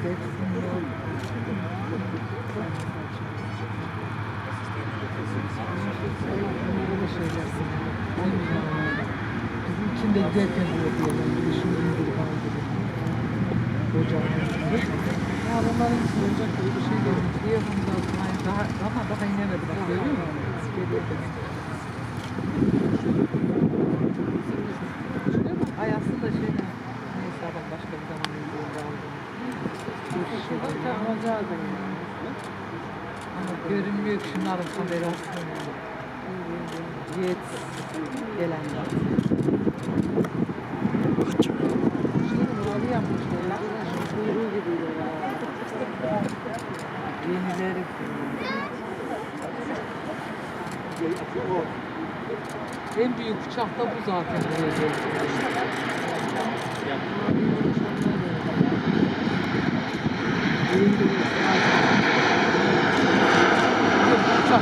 Böyle şeyler. Bizim içinde giderken diyor diyelim. Düşündüğüm gibi falan gibi. Ocağımız. Ya bunların için olacak gibi bir şey gelmiş diye bundan daha ama daha inemedi bak görüyor musun? Geliyor demek. Ay aslında şeyden neyse bak başka bir zaman izleyince aldım. Bir şey olacaktım ama görünmüyor ki şunların kamerası. Yet gelenler. Şimdi mavi yapmışlar. Kuyruğu gibi. Yenileri. En büyük uçak da bu zaten. Uçak